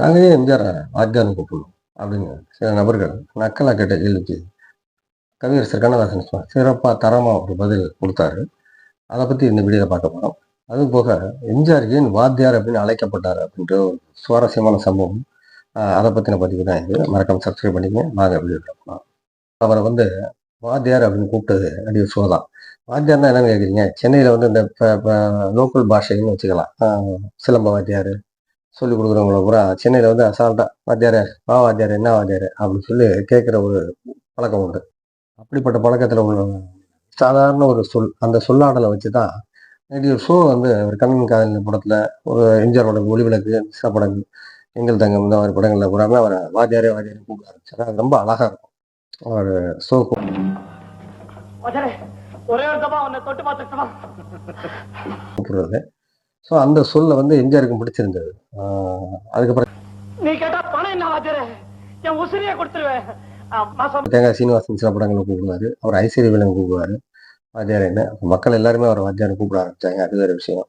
நாங்க ஏன் எம்ஜிஆர் வாத்தியார்னு கூப்பிடணும் அப்படின்னு சில நபர்கள் நக்கலா கேட்ட கேள்விக்கு கவியரசர் கண்ணதாசன் சிறப்பா தரமா ஒரு பதில் கொடுத்தாரு. அதை பத்தி இந்த வீடியோல பார்க்க போறோம். அது போக எம்ஜிஆர் ஏன் வாத்தியார் அப்படின்னு அழைக்கப்பட்டார் அப்படின்ற ஒரு சுவாரஸ்யமான சம்பவம். அதை பத்தின பதிவு தான் இது. மறக்காம சப்ஸ்கிரைப் பண்ணிக்கங்க. வாங்க வீடியோ பார்க்கலாம். அவரை வந்து வாத்தியார் அப்படின்னு கூப்பிட்டது நடிகர் சிவதான். வாத்தியார்னா என்னன்னு கேட்குறீங்க? சென்னையில வந்து இந்த லோக்கல் பாஷைன்னு வச்சுக்கலாம். சிலம்ப வாத்தியார் சொல்லிக் கொடுக்குறவங்கள பூரா சென்னையில வந்து அசால்ட்டா வாத்தியாரே, வா வாத்தியாரே, என்ன வாத்தியாரே அப்படின்னு சொல்லி கேட்குற ஒரு பழக்கம் உண்டு. அப்படிப்பட்ட பழக்கத்துல உள்ள சாதாரண ஒரு சொல், அந்த சொல்லாடலை வச்சுதான் நடிகர் சோ வந்து ஒரு கண்ணன் காதல் படத்துல ஒரு எம்ஜிஆரோட ஒளிவிளக்கு, சில படங்கள், எங்கள் தங்கம் இந்த மாதிரி படங்கள்ல பூராமே அவரை வாத்தியாரே வாத்தியாரே கூப்பிட ஆரம்பிச்சாரு. அது ரொம்ப அழகா இருக்கும். அவர் சோ கூப்பிடுறது. ஸோ அந்த சொல்ல வந்து எம்ஜிஆருக்கு பிடிச்சிருந்தது. அதுக்கப்புறம் நீ கேட்டா பணம் என்ன வாத்தியாரே, என் உசிரியை கொடுத்துருவேன். தேங்காய் சீனிவாசன் சில படங்களை கூப்பிடுவாரு. அவர் ஐஸ்வர்ய வில்லன் கூப்பிடுவாரு வாத்தியாரன்னு. மக்கள் எல்லாருமே அவர் வாத்தியாரை கூப்பிட ஆரம்பிச்சாங்க. அது வேற விஷயம்.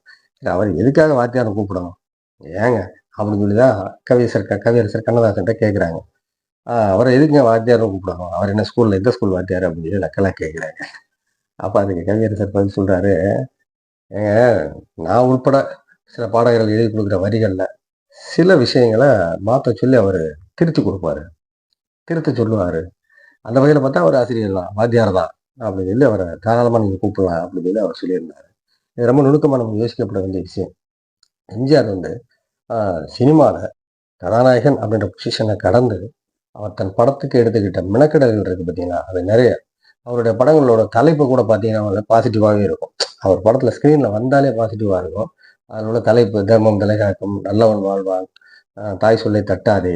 அவர் எதுக்காக வாத்தியாரை கூப்பிடணும் ஏங்க அப்படின்னு சொல்லிதான் கவியரசர் கண்ணதாசன் கேட்குறாங்க. அவரை எதுக்குங்க வாத்தியாரும் கூப்பிடணும், அவர் என்ன ஸ்கூல்ல எந்த ஸ்கூல் வாத்தியார் அப்படின்னு சொல்லி நக்கெல்லாம் கேட்குறாங்க. அப்ப அதுக்கு கவியரசர் பதில் சொல்றாரு, ஏங்க நான் உட்பட சில பாடகர்கள் எழுதி கொடுக்குற வரிகள்ல சில விஷயங்களை மாற்ற சொல்லி அவர் திருத்தி கொடுப்பாரு, திருத்த சொல்லுவாரு. அந்த வகையில பார்த்தா அவர் ஆசிரியர் தான், வாத்தியார் தான் அப்படின்னு சொல்லி அவரை தாராளமா நீங்க கூப்பிடலாம் அப்படின்னு சொல்லி அவர் சொல்லியிருந்தாரு. இது ரொம்ப நுணுக்கமா நம்ம யோசிக்கப்பட வேண்டிய விஷயம். எம்ஜிஆர் வந்து சினிமால கதாநாயகன் அப்படின்ற பொசிஷனை கடந்து அவர் தன் படத்துக்கு எடுத்துக்கிட்ட மெனக்கெடல்கள் இருக்கு பார்த்தீங்கன்னா, அது நிறைய. அவருடைய படங்களோட தலைப்பு கூட பார்த்தீங்கன்னா பாசிட்டிவாகவே இருக்கும். அவர் படத்துல ஸ்கிரீன்ல வந்தாலே பாசிட்டிவா இருக்கும். அதில் உள்ள தலைப்பு தர்மம் தலைகாக்கும், நல்லவன் வாழ்வான், தாய் சொல்லை தட்டாதே,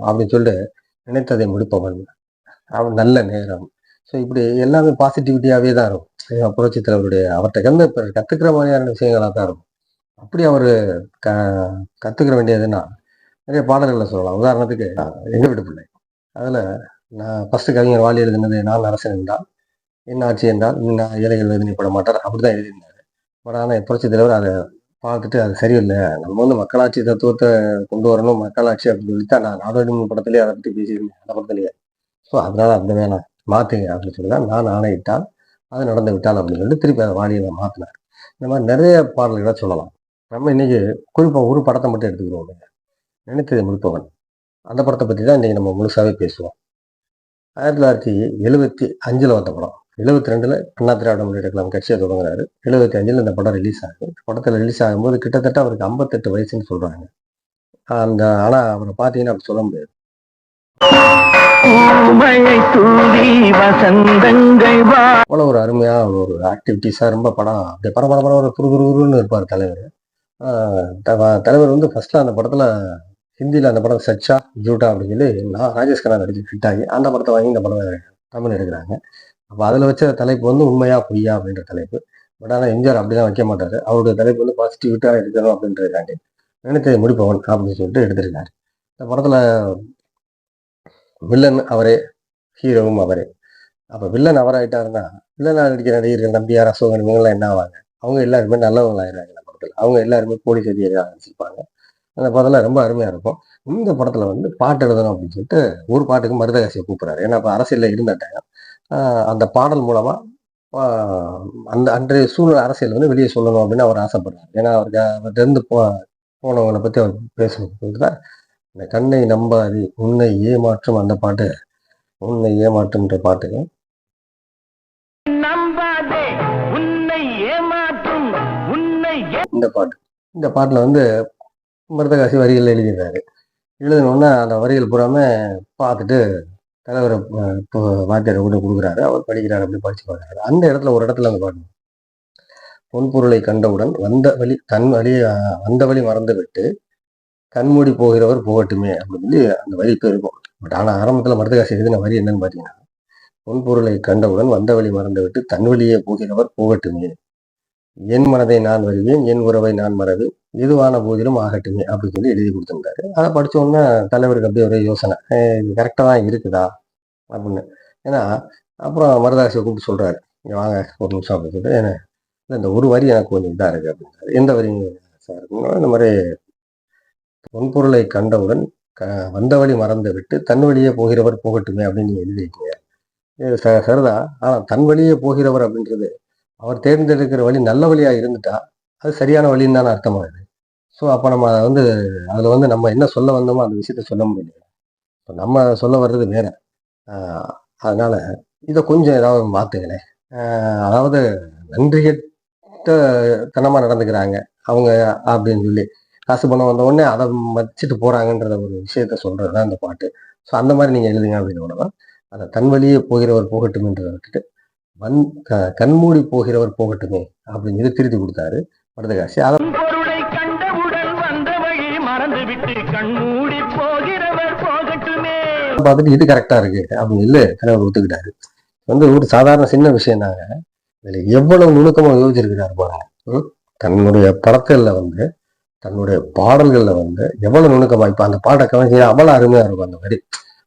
அப்படின்னு சொல்லிட்டு நினைத்ததை முடிப்பவன், அவன் நல்ல நேரம். ஸோ இப்படி எல்லாமே பாசிட்டிவிட்டியாவே தான் இருக்கும். புரட்சி தலைவருடைய அவர்கிட்ட வந்து கத்துக்கிற மாதிரியான விஷயங்களா தான் இருக்கும். அப்படி அவரு க கத்துக்கிற வேண்டியதுன்னா நிறைய பாடல்களை சொல்லலாம். உதாரணத்துக்கு எங்க வீட்டு பிள்ளை, அதுல நான் ஃபர்ஸ்ட் கவிஞர் வாலி எழுதினது நான் அரசன் என்றால் என்ன ஆட்சி என்றால் ஏழைகள் வேதனைப்பட மாட்டார் அப்படிதான் எழுதியிருந்தாரு. பட் ஆனால் புரட்சி தலைவர் அதை பார்த்துட்டு அது சரியில்லை, நம்ம வந்து மக்களாட்சி தத்துவத்தை கொண்டு வரணும், மக்களாட்சி அப்படின்னு சொல்லித்தான் நான் நாடோடி படத்திலேயே அதை பற்றி பேசியிருந்தேன், அந்த படத்திலேயே. ஸோ அதனால அந்த வேணாம் மாத்துங்க அப்படின்னு சொல்லி தான் நான் ஆணையிட்டால் அது நடந்து விட்டால் அப்படின்னு சொல்லிட்டு திருப்பி அதை வாலியை மாத்தினார். இந்த மாதிரி நிறைய பாடல்களை சொல்லலாம். நம்ம இன்னைக்கு குறிப்பா ஒரு படத்தை மட்டும் எடுத்துக்கிறோம், நினைத்ததை முடிப்பவன். அந்த படத்தை பத்தி தான் இன்னைக்கு நம்ம முழுசாவே பேசுவோம். 1975 வந்த படம். 72 அண்ணா திராவிட முன்னேற்ற கழகம் கட்சியை தொடங்குறாரு. 75 இந்த படம் ரிலீஸ் ஆகுது. படத்துல ரிலீஸ் ஆகும்போது கிட்டத்தட்ட அவருக்கு 58 வயசுன்னு சொல்றாங்க. ஆனா அவரை பார்த்தீங்கன்னா அப்படி சொல்ல முடியாது. அவ்வளவு ஒரு அருமையா ஒரு ஆக்டிவிட்டிஸா ரொம்ப படம் அப்படியே பரபரப்பர துருதுருன்னு இருப்பார் தலைவர். தலைவர் வந்து ஃபர்ஸ்ட்ல அந்த படத்துல ஹிந்தியில அந்த படம் சச்சா ஜூட்டா அப்படின்னு சொல்லி நான் ராஜேஷ் கண்ணா நடிச்சு ஹிட் ஆகி அந்த படத்தை வாங்கி இந்த படம் தமிழ் எடுக்கிறாங்க. அப்ப அதுல வச்ச தலைப்பு வந்து உண்மையா பொய்யா அப்படின்ற தலைப்பு. பட் ஆனா எம்ஜிஆர் அப்படிதான் வைக்க மாட்டாரு. அவருடைய தலைப்பு வந்து பாசிட்டிவிட்டா இருக்கணும் அப்படின்றதுக்காண்டி நினைத்ததை முடிப்பவன் அப்படின்னு சொல்லிட்டு எடுத்திருக்காரு. இந்த படத்துல வில்லன் அவரே, ஹீரோவும் அவரே. அப்ப வில்லன் அவராயிட்டாருன்னா வில்லனா நடிக்கிற நடிகர்கள் நம்பியார், அசோகன் இவங்கெல்லாம் என்ன ஆவாங்க? அவங்க எல்லாருமே நல்லவங்களாயிடுறாங்க இந்த படத்துல. அவங்க எல்லாருமே போலீஸ் அதிகாரியாக நடிச்சிருப்பாங்க. அந்த படத்துல ரொம்ப அருமையா இருக்கும். இந்த படத்துல வந்து பாட்டு எழுதணும் அப்படின்னு சொல்லிட்டு ஒரு பாட்டுக்கு மருதகாசியை கூப்பிடுறாரு. ஏன்னா அப்ப அரசியல்ல இருந்துட்டாங்க. அந்த பாடல் மூலமா அந்த அன்றைய சூழ்நிலை அரசியல் வந்து வெளியே சொல்லணும் அப்படின்னு அவர் ஆசைப்படுறாரு. ஏன்னா அவர்கிட்ட இருந்து போனவங்களை பத்தி அவர் பேசணும் தான் இந்த கண்ணை நம்பாது உன்னை ஏமாற்றும் அந்த பாட்டு, உன்னை ஏமாற்றும்ன்ற பாட்டுக்கு இந்த பாட்டுல வந்து மருதகாசி வரிகள் எழுதிடுறாரு. எழுதினோடனே அந்த வரிகள் பூராமே பார்த்துட்டு தலைவர் இப்போ வாத்தியாரை கூட கொடுக்குறாரு. அவர் படிக்கிறாரு, அப்படி படிச்சு பார்க்குறாரு. அந்த இடத்துல ஒரு இடத்துல அந்த பாட்டு பொன்பொருளை கண்டவுடன் வந்த வழி மறந்து விட்டு கண்மூடி போகிறவர் போகட்டுமே அப்படின்னு சொல்லி அந்த வரி இப்போ இருக்கும். பட் ஆனால் ஆரம்பத்தில் மருதகாசி எழுதின வரி என்னன்னு பார்த்தீங்கன்னா, பொன்பொருளை கண்டவுடன் வந்த வழி மறந்து விட்டு தன் வழியே போகிறவர் போகட்டுமே, என் மனதை நான் வருவேன், என் உறவை நான் மறவேன், எதுவான போதிலும் ஆகட்டுமே அப்படின்னு சொல்லி எழுதி கொடுத்துருந்தாரு. அதை படிச்ச உடனே தலைவருக்கு அப்படியே ஒரே யோசனை, இது கரெக்டா தான் இருக்குதா அப்படின்னு. ஏன்னா அப்புறம் மருதாசியை கூப்பிட்டு சொல்றாரு, இங்க வாங்க ஒரு நிமிஷம் அப்படின்னு சொல்லிட்டு, ஏன்னா இந்த ஒரு வரி எனக்கு கொஞ்சம் இதா இருக்கு அப்படின்றாரு. எந்த வரி சார்? இந்த மாதிரி பொன்பொருளை கண்டவுடன் வந்த வழி மறந்து விட்டு தன் வழியே போகிறவர் போகட்டுமே அப்படின்னு நீங்க எழுதி வைக்கீங்க. இது சரிதான். ஆனா தன் வழியே போகிறவர் அப்படின்றது அவர் தேர்ந்தெடுக்கிற வழி நல்ல வழியா இருந்துட்டா அது சரியான வழின்னு தானே அர்த்தமாகுது. ஸோ அப்ப நம்ம அதுல வந்து நம்ம என்ன சொல்ல வந்தோமோ அந்த விஷயத்த சொல்ல முடியல. இப்ப நம்ம சொல்ல வர்றது வேற. ஆஹ் அதனால இதை கொஞ்சம் ஏதாவது மாத்துங்களேன். அதாவது நன்றி தனமா நடந்துக்கிறாங்க அவங்க அப்படின்னு சொல்லி காசு பணம் வந்த உடனே அதை மதிச்சுட்டு போறாங்கன்ற ஒரு விஷயத்த சொல்றதுதான் இந்த பாட்டு. ஸோ அந்த மாதிரி நீங்க எழுதுங்க அப்படின்னு அந்த தன் வழியே போகிறவர் போகட்டும்ன்றதை விட்டுட்டு கண்மூடி போகிறவர் போகட்டுமே அப்படின்னு சொல்லி திருத்தி கொடுத்தாரு பரதகாசி. அதை பொருளை கண்டவுடன் வந்த வழி மறந்து விட்டு கண்மூடி போகிறவர் போகட்டுமே பார்த்துட்டு இது கரெக்டா இருக்கு அப்படின்னு இல்லை தலைவர் ஒத்துக்கிட்டாரு. வந்து ஒரு சாதாரண சின்ன விஷயம் தாங்க. இதுல எவ்வளவு நுணுக்கமா யோசிச்சிருக்கிறாரு பாருங்க. தன்னுடைய படத்துல வந்து தன்னுடைய பாடல்கள்ல வந்து எவ்வளவு நுணுக்கமா இப்ப அந்த பாட்டை கவனிச்சா அவ்வளவு அருமையா இருக்கும் அந்த வரி.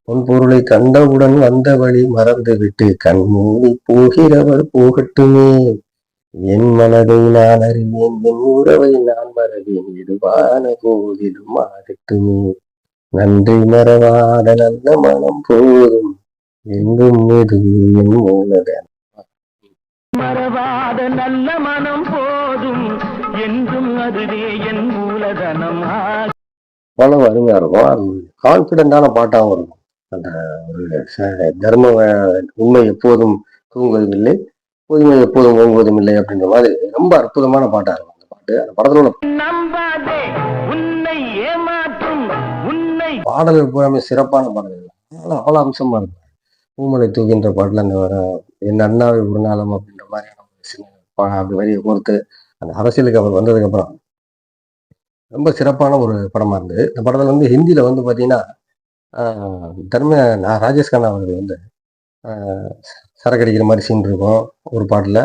பொன் பொருளை கண்டவுடன் வந்த வழி மறந்து விட்டு கண் மூடி போகிறவர் போகட்டுமே, என் மனதை நான் அறிவேன் என் உறவை நான் மறவேன் இதுவான போதிலும் ஆகட்டுமே, நன்றி மறவாத நல்ல மனம் போதும் எங்கும் இது என் மூலத மறவாத நல்ல மனம் போதும் என்றும் அதுவே என் மூலதனம் அவ்வளவு அருமையா இருக்கும். அது கான்பிடண்டான பாட்டாகவும் இருக்கும். அந்த ஒரு தர்ம உண்மை எப்போதும் தூங்குவதும் இல்லை, புதுமை எப்போதும் ஓங்குவதும் இல்லை அப்படின்ற மாதிரி ரொம்ப அற்புதமான பாட்டா இருக்கும் அந்த பாட்டு. அந்த படத்துல உள்ள நம்பாதே உன்னை ஏமாற்றும் உன்னை பாடல்கள் பூராமே சிறப்பான பாடல்கள். அதனால அவ்வளவு அம்சமா இருக்கும். பூமலை தூக்கின்ற பாட்டுல அந்த வர என் அண்ணாவை ஒரு நாளம் அப்படின்ற மாதிரியான ஒரு சின்ன அப்படி வரியை கோர்த்து அந்த அரசியலுக்கு அவர் வந்ததுக்கு அப்புறம் ரொம்ப சிறப்பான ஒரு படமா இருந்தது. இந்த படத்துல வந்து ஹிந்தியில வந்து பாத்தீங்கன்னா ராஜேஷ் கண்ணா அவர்கள் வந்து சரக்கு அடிக்கிற மாதிரி சீன் இருக்கும் ஒரு பாட்டுல.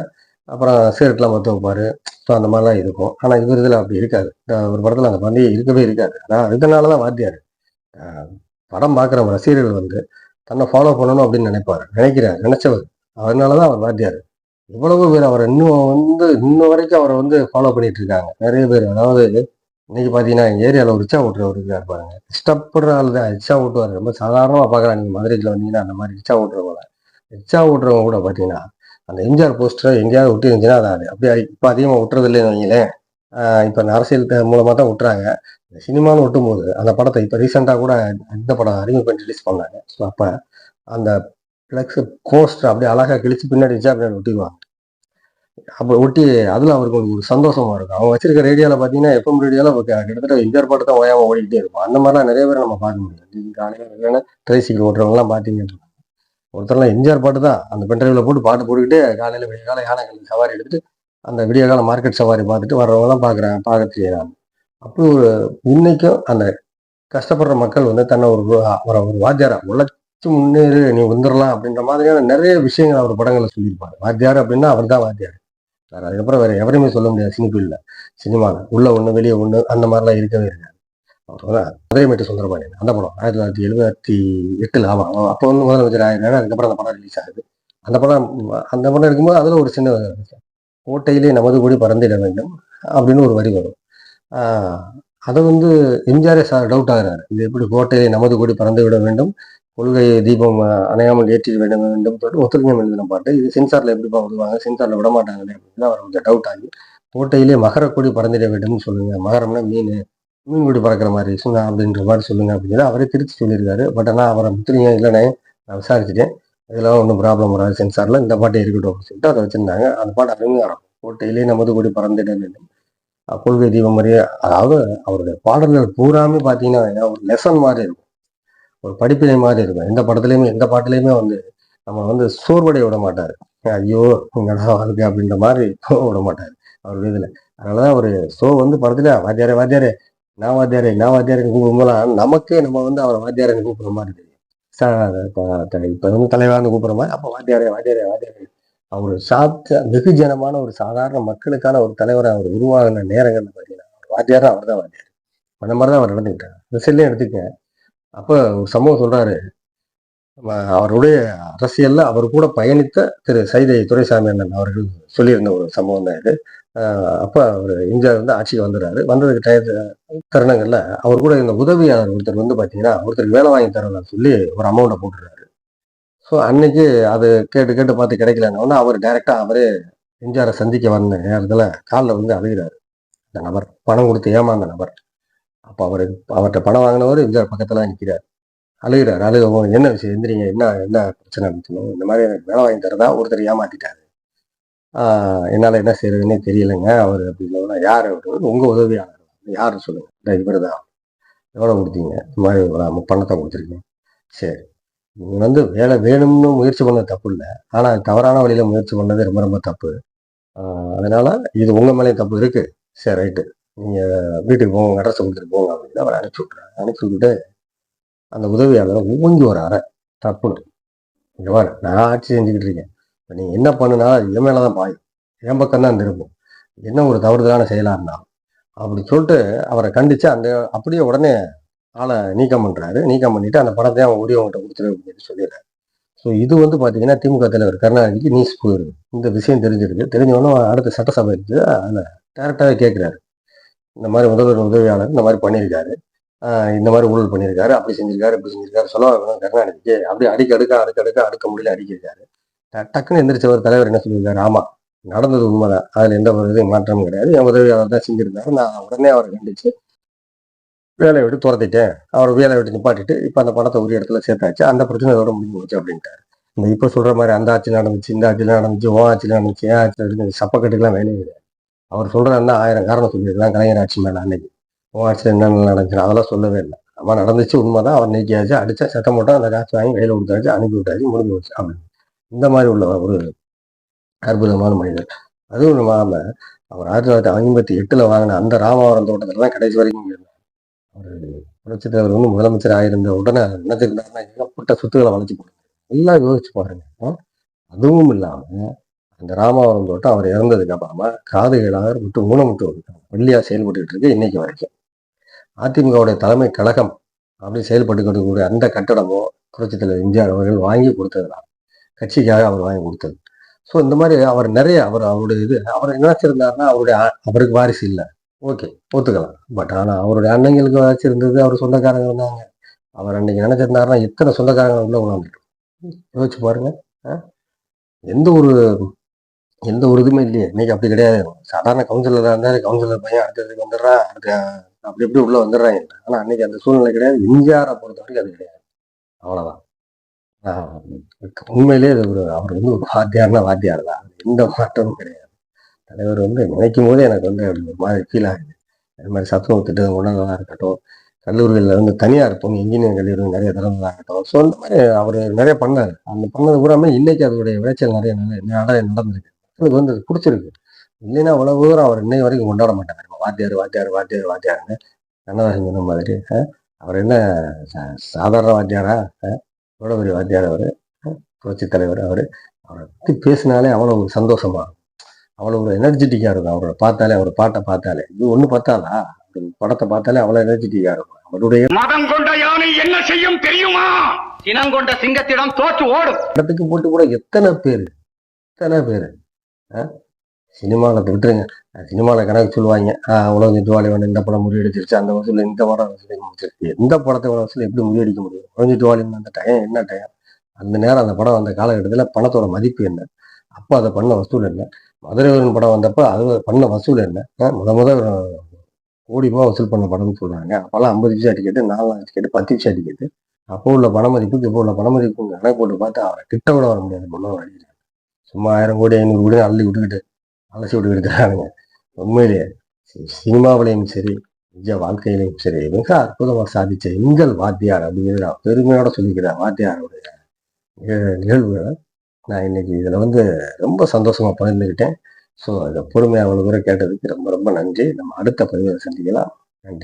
அப்புறம் சிகரெட்லாம் மொத்த வைப்பாரு. ஸோ அந்த மாதிரிலாம் இருக்கும். ஆனா இவர் இதுல அப்படி இருக்காது. ஒரு படத்துல அந்த பந்தியை இருக்கவே இருக்காது. அதான் இதனாலதான் வாத்தியார் படம் பார்க்குற ரசிகர்கள் வந்து தன்னை ஃபாலோ பண்ணணும் அப்படின்னு நினைச்சவர். அதனாலதான் அவர் வாத்தியார். இவ்வளவு பேர் அவரை இன்னும் வரைக்கும் அவரை வந்து ஃபாலோ பண்ணிட்டு இருக்காங்க நிறைய பேர். அதாவது இன்னைக்கு பாத்தீங்கன்னா எங்க ஏரியாவில் ஒரு ரிக்ஷா ஓட்டுறவர் இருக்காரு பாருங்க. கஷ்டப்படுற ஆள் தான் ரிக்ஷா ஓட்டுவார். ரொம்ப சாதாரணமா பார்க்கலாம். நீங்க மதுரைக்குள்ள வந்தீங்கன்னா அந்த மாதிரி ரிக்ஷா ஓட்டுறவங்க கூட பாத்தீங்கன்னா அந்த எம்ஜிஆர் போஸ்டரை எங்கேயாவது ஒட்டி இருந்துச்சுன்னா அதை அப்படியே இப்ப அதிகமா விட்டுறது இல்லைன்னு வைங்களேன். இப்ப இந்த அரசியல் மூலமா தான் விட்டுறாங்க. சினிமான்னு ஒட்டும் போது அந்த படத்தை இப்ப ரீசெண்டா கூட இந்த படம் அறிமுகம் ரிலீஸ் பண்ணாங்க. ஸோ அப்ப அந்த பிளக்ஸ் போஸ்டர் அப்படியே அழகா கிழிச்சு பின்னாடி வச்சு அப்படியே ஒட்டிடுவாங்க. அப்ப ஒட்டி அதுல அவருக்கு ஒரு சந்தோஷமா இருக்கும். அவங்க வச்சிருக்க ரேடியோல பாத்தீங்கன்னா எஃப்எம் ரேடியோல கிட்டத்தட்ட எம்ஜிஆர் பாட்டு தான் ஓயாம ஓடிக்கிட்டே இருக்கும். அந்த மாதிரிலாம் நிறைய பேரை நம்ம பார்க்க முடியும். காலையில ட்ரைசைக்கிள் ஓட்டுறவங்க எல்லாம் பாத்தீங்கன்னா ஒருத்தர்லாம் எம்ஜிஆர் பாட்டு தான் அந்த பென்ட்ரைவ்ல போட்டு பாட்டு போட்டுக்கிட்டு காலையில விடிய கால யானைகள் சவாரி எடுத்துட்டு அந்த விடிய கால மார்க்கெட் சவாரி பார்த்துட்டு வர்றவங்க எல்லாம் பார்க்க செய்யறாங்க. அப்படி ஒரு இன்னைக்கும் அந்த கஷ்டப்படுற மக்கள் வந்து தன்னை ஒரு வாத்தியாரா உழைச்சு முன்னேறு நீ வந்துடலாம் அப்படின்ற மாதிரியான நிறைய விஷயங்கள் அவர் படங்களை சொல்லியிருப்பாரு. வாத்தியார் அப்படின்னா அவர் தான் வாத்தியார். அதுக்கப்புறம் வேற எவரையுமே சொல்ல முடியாது. சினிமாவில் உள்ள ஒண்ணு வெளியே ஒண்ணு அந்த மாதிரிலாம் இருக்கவே இருக்காது. அவர் மதுரை மீட்டு சுந்தரபாண்டியன் அந்த படம் 1978 ஆமா. அப்போ வந்து முதலமைச்சர் ஆயிருக்காரு. அதுக்கப்புறம் அந்த படம் ரிலீஸ் ஆகுது. அந்த படம் இருக்கும்போது அதுல ஒரு சின்ன கோட்டையிலே நமது கொடி பறந்திட வேண்டும் அப்படின்னு ஒரு வரி வரும். அதை வந்து எம்ஜிஆரே டவுட் ஆகிறாரு. இது எப்படி கோட்டையை நமது கொடி பறந்து விட வேண்டும், கொள்கை தீபம் அணையாமல் ஏற்றிட வேண்டும் சொல்லிட்டு ஒத்துழைஞம் எழுதின பாட்டு. இது சென்சார்ல எப்படிப்பா விடுவாங்க, சென்சார்ல விட மாட்டாங்களே அப்படின்னு அவர் கொஞ்சம் டவுட் ஆகி கோட்டையிலே மகர கொடி பறந்துட வேண்டும்னு சொல்லுங்க. மகரம்னா மீன் கொடி பறக்கிற மாதிரி அப்படின்ற மாதிரி சொல்லுங்க அப்படின்னு அவரே திருச்சி சொல்லியிருக்காரு. பட் ஆனால் அவரை முத்திரிங்க இல்லைன்னு நான் விசாரிச்சுட்டேன். இதெல்லாம் ஒன்றும் ப்ராப்ளம் வராது சென்சார்ல, இந்த பாட்டை இருக்கட்டும் அப்படின்னு சொல்லிட்டு அதை வச்சிருந்தாங்க. அந்த பாட்டு அருமையாக இருக்கும். கோட்டையிலே நமது கொடி பறந்துட வேண்டும், கொள்கை தீபம் மாதிரியே. அதாவது அவருடைய பாடல்கள் பூராமே பார்த்தீங்கன்னா ஒரு லெசன் மாதிரி இருக்கும், ஒரு படிப்பினை மாதிரி இருக்கும். எந்த படத்துலையுமே எந்த பாட்டுலையுமே வந்து நம்ம வந்து சோர்வடைய விட மாட்டாரு. ஐயோ இங்கடா இருக்கு அப்படின்ற மாதிரி விட மாட்டாரு அவருடைய இதுல. அதனாலதான் ஒரு வந்து படத்துல வாத்தியாரே வாத்தியாரே நான் வாத்தியாரன்னு கூப்பிடும்போது நமக்கே நம்ம வந்து அவரை வாத்தியாரன்னு கூப்பிடுற மாதிரி தெரியும். இப்ப வந்து தலைவரான்னு கூப்பிடுற மாதிரி அப்ப வாத்தியாரே வாத்தியாரே வாத்தியாரே அவர் வெகுஜனமான ஒரு சாதாரண மக்களுக்கான ஒரு தலைவரை அவர் உருவாகின நேரங்கள்ல பாத்தீங்கன்னா வாத்தியாரா அவர் தான் வாத்தியார். அந்த மாதிரிதான் அவர் நடந்துக்கிட்டார். அரசியல்லையும் எடுத்துக்க. அப்ப ஒரு சம்பவம் சொல்றாரு. அவருடைய அரசியல்ல அவர் கூட பயணித்த திரு சைதை துரைசாமி அண்ணன் அவர்கள் சொல்லியிருந்த ஒரு சம்பவம் தான் இது. அப்ப அவரு எம்ஜிஆர் வந்து ஆட்சிக்கு வந்துடுறாரு. வந்ததுக்கு தருணங்கள்ல அவர் கூட இந்த உதவியாளர் ஒருத்தர் வந்து பார்த்தீங்கன்னா, ஒருத்தருக்கு வேலை வாங்கி தரேன்னு சொல்லி ஒரு அமௌண்ட்ட போட்டுறாரு. ஸோ அன்னைக்கு அது கேட்டு கேட்டு பார்த்து கிடைக்கலன்னோனே, அவர் டைரக்ட்டா அவரே எம்ஜிஆர சந்திக்க வந்த நேரத்துல கால்ல விழுந்து அழுகுறாரு. இந்த நபர். பணம் குடுத்து ஏமாந்த நபர். அப்ப அவர்ட்ட பணம் வாங்குனவரு எம்ஜிஆர் பக்கத்துல தான் நிக்கிறாரு. அழுகுறாரு. அழுகவும் "என்ன விஷயம்? எந்திரிங்க. என்ன என்ன பிரச்சனை?" அப்படின்னு சொன்னோம். "இந்த மாரி எனக்கு வேலை வாங்கி தர்றதா ஒருத்தர் ஏமாத்திட்டாரு. ஆ என்னால என்ன செய்றதுன்னே தெரியலங்க." அவரு அப்படின்னோனே, "யாரு அவரு?" "உங்க உதவியாளர்." "யாருன்னு சொல்லுங்க." "இந்த இவரு தான்." "எவ்வளோ குடுத்தீங்க?" "இந்த மாரி பணத்த குடுத்துருக்கேன்." "சரி. நீங்க வந்து வேலை வேணும்னு முயற்சி பண்ணது தப்பு இல்ல. ஆனா தவறான வழியில முயற்சி பண்ணது ரொம்ப ரொம்ப தப்பு. ஆ அதனால இது உங்க மேலயும் தப்பு இருக்கு. சரி ரைட்டு. நீங்க வீட்டுக்கு போங்க. உங்க அட்ரஸ குடுத்துட்டு போங்க." அப்படின்னு அவர அனுப்பிச்சு விட்டுறாரு. அனுப்பிச்சு விட்டுட்டு அந்த உதவியாளர ஓங்கி ஒரு அறை. டப்புன்னு. "இங்க பாரு நான் ஆட்சி செஞ்சுக்கிட்டு இருக்கேன். இப்ப நீ என்ன பண்ணுனாலும் அது என் மேல தான் பாயும். என் பக்கம் தான் திரும்பும். என்ன ஒரு தவறுதலான செயலா இருந்தாலும்." அப்படி சொல்லிட்டு அவர கண்டிச்சு அந்த அப்படியே உடனே ஆள நீக்கம் பண்றாரு. நீக்கம் பண்ணிட்டு அந்த பணத்தையும் அவன் உரியவங்கட்ட குடுத்துரு அப்படின்னு சொல்லிடுறாரு. ஸோ இது வந்து பார்த்தீங்கன்னா, திமுக தலைவர் கருணாநிதிக்கு நியூஸ் போயிருது. இந்த விஷயம் தெரிஞ்சிருக்கு. தெரிஞ்ச உடனே அடுத்து சட்டசபை இருக்கு. அதுல டைரக்டாவே கேட்கிறாரு. இந்த மாரி முதல்வர் உதவியாளர் இந்த மாரி பண்ணியிருக்காரு. இந்த மாரி ஊழல் பண்ணியிருக்காரு. அப்படி செஞ்சிருக்காரு, இப்படி செஞ்சிருக்காரு. சொல்லவா வேணும் கருணாநிதிக்கு. அப்படியே அடுக்கடுக்கா, அடுக்கடுக்கா, அடுக்க முடியல அடுக்கியிருக்காரு. டக்குன்னு எந்திரிச்சவர் தலைவர் என்ன சொல்லியிருக்காரு, "ஆமா, நடந்தது உண்மைதான். அதுல எந்த ஒரு இது மாற்றமும் கிடையாது. என் உதவியாளர் தான் செஞ்சிருந்தாரு. நான் உடனே அவர கண்டிச்சு வேலைய விட்டு தொரத்திட்டேன். அவர வேலைய விட்டு நிப்பாட்டிட்டு, இப்ப அந்த பணத்த உரிய இடத்துல சேர்த்தாச்சு. அந்த பிரச்சனை இதோட முடிஞ்சு போச்சு" அப்படின்ட்டாரு. இந்த இப்ப சொல்ற மாரி அந்த ஆட்சியில நடந்துச்சு, இந்த ஆட்சியில நடந்துச்சு, உன் ஆட்சியில நடந்துச்சு, என் ஆட்சியில நடந்துச்சு சப்பக்கட்டுக்கெல்லாம் வேலையே கிடையாது. அவர் சொல்றாருன்னா 1000 காரணம் சொல்லியிருக்கலாம் கலைஞர் ஆட்சி மேல அன்னைக்கு. உன் ஆட்சியில என்னென்ன நடந்துச்சுன்னு அதெல்லாம் சொல்லவே இல்ல. ஆமா நடந்துச்சு உண்மைதான். அவர் நீக்கியாச்சு, அடிச்சா சத்தம் போட்டா அந்த காசு வாங்கி கையில குடுத்தாச்சு, அனுப்பி விட்டாச்சு, முடிஞ்சு போச்சு அப்படின்னு. இந்த மாரி உள்ள ஒரு அற்புதமான மனிதர். அதுவும் இல்லாம அவர் 1958ல வாங்குன அந்த ராமவரம் தோட்டத்துல தான் கடைசி வரைக்கும் இருந்தார். அவரு புரட்சித் தலைவர் வந்து முதலமைச்சர் ஆயிருந்த உடனே நினைச்சிருந்தாருன்னா ஏகப்பட்ட சொத்துக்கள வளைச்சு போட்டாரு. நல்லா யோசிச்சு பாருங்க. அதுவும் இல்லாம அந்த ராமவரம் தோட்டம் அவர் இறந்ததுக்கு அப்புறமா காது கேளாதவர் விட்டு ஊனமுற்று பள்ளியா செயல்பட்டுக்கிட்டு இருக்கு இன்னைக்கு வரைக்கும். அதிமுகவுடைய தலைமை கழகம் அப்படி செயல்பட்டுக்கிட்டு இருக்கக்கூடிய அந்த கட்டடமும் புரட்சித் தலைவர் எம்ஜிஆர் அவர்கள் வாங்கி கொடுத்ததுதான். கட்சிக்காக அவர் வாங்கி கொடுத்தது. ஸோ இந்த மாதிரி அவர் நிறைய அவருடைய இது அவர் நினைச்சிருந்தாருன்னா அவருக்கு வாரிசு இல்ல. ஓகே ஒத்துக்கலாம். பட் ஆனா அவருடைய அண்ணங்களுக்கு வாரிசு இருந்தது. அவர் சொந்தக்காரங்க இருந்தாங்க. அவர் அன்னைக்கு நினைச்சிருந்தாருன்னா எத்தனை சொந்தக்காரங்க உள்ள கொண்டாந்துட்டு யோசிச்சு பாருங்க. அஹ் எந்த ஒரு எந்த ஒரு இதுவுமே இல்லையே. இன்னைக்கு அப்படி கிடையாது. சாதாரண கவுன்சிலரா இருந்தாரு. கவுன்சிலர் பையன் அடுத்ததுக்கு வந்துடுறான். அடுத்து அப்படி இப்படி உள்ள வந்துடுறாங்க. ஆனா அன்னைக்கு அந்த சூழ்நிலை கிடையாது. எம்ஜிஆரை பொறுத்த வரைக்கும் அது கிடையாது. அவ்வளவுதான். ஆஹ் உண்மையிலேயே அது அவர் வந்து ஒரு வாத்தியார்னா வாத்தியார் தான். எந்த மாற்றமும் கிடையாது. தலைவர் வந்து நினைக்கும் போதே எனக்கு வந்து அப்படி ஒரு மாதிரி ஃபீல் ஆகுது. அது மாதிரி சத்துணவு திட்டம் உணவா இருக்கட்டும், கல்லூரிகள்ல வந்து தனியார் இன்ஜினியரிங் கல்லூரி நிறைய திறந்ததா இருக்கட்டும். ஸோ இந்த மாதிரி அவர் நிறைய பண்ணாரு. அந்த பண்ணது பூராமே இன்னைக்கு அதனுடைய விளைச்சல் நிறைய நடந்திருக்கு. எனக்கு வந்து அது பிடிச்சிருக்கு. இல்லைன்னா அவ்வளவு தூரம் அவர் இன்னை வரைக்கும் கொண்டாட மாட்டாங்க. வாத்தியார் வாத்தியார் வாத்தியார் வாத்தியார்னு கண்ணதாசன் சொன்ன மாதிரி. அவர் என்ன சாதாரண வாத்தியாரா? எவ்வளவு பெரிய வாத்தியார் அவரு. புரட்சி தலைவர் அவரு. அவரை பத்தி பேசினாலே அவ்வளவு ஒரு சந்தோஷமா அவ்வளவு ஒரு எனர்ஜெட்டிக்கா இருக்கும். அவரை பார்த்தாலே அவர் பாட்டை பார்த்தாலே இது ஒண்ணு பார்த்தாலா படத்தை பார்த்தாலே அவ்வளவு எனர்ஜெட்டிக்கா இருக்கும். அவருடைய மதம் கொண்ட யானை என்ன செய்யும் தெரியுமா? சினம் கொண்ட சிங்கத்திடம் தோற்று ஓடும். படத்துக்கு போட்டு கூட எத்தனை பேரு சினிமாவில் விட்டுருங்க. சினிமாவில் கணக்கு சொல்லுவாங்க. உலக ஜுவாலி வேணும் இந்த படம் முறியடிச்சிருச்சு, அந்த வசூல் இந்த படம் வசூல் முடிச்சிருக்கு. எந்த படத்தோட வசூல் எப்படி முறியடிக்க முடியும்? உலக ஜுவாலின்னு அந்த டைம் என்ன டைம்? அந்த நேரம் அந்த படம் வந்த காலகட்டத்தில் பணத்தோட மதிப்பு என்ன? அப்போ அதை பண்ண வசூல் என்ன? மதுரைவரன் படம் வந்தப்ப அது பண்ண வசூல் என்ன? முத கோடி ரூபாய் வசூல் பண்ண படம்னு சொல்றாங்க. அப்பெல்லாம் 50 பைசா டிக்கெட்டு, 4 டிக்கெட்டு, 10 பைசா டிக்கெட்டு. அப்போ உள்ள பண மதிப்புக்கு இப்போ உள்ள பண மதிப்பு கணக்கு போட்டு பார்த்தா அவரை கிட்ட கூட வர முடியாது. முன்னோர் அடிக்கிறாங்க. சும்மா 1000 கோடி 500 கோடி அள்ளி விட்டுக்கிட்டு அலசி விட்டு இருக்கிறானுங்க. உண்மையிலேயே சினிமாவிலையும் சரி, நிஜ வாழ்க்கையிலையும் சரி, மிக அற்புதமா சாதிச்ச எங்கள் வாத்தியார் அப்படிங்கிறது நான் பெருமையோட சொல்லிக்கிறேன். வாத்தியாருடைய நிகழ்வுகளை நான் இன்னைக்கு இதுல வந்து ரொம்ப சந்தோஷமா பகிர்ந்துக்கிட்டேன். ஸோ இதை பொறுமையா அவ்வளவு தூரம் கேட்டதுக்கு ரொம்ப ரொம்ப நன்றி. நம்ம அடுத்த பதிவில் சந்திக்கலாம். நன்றி.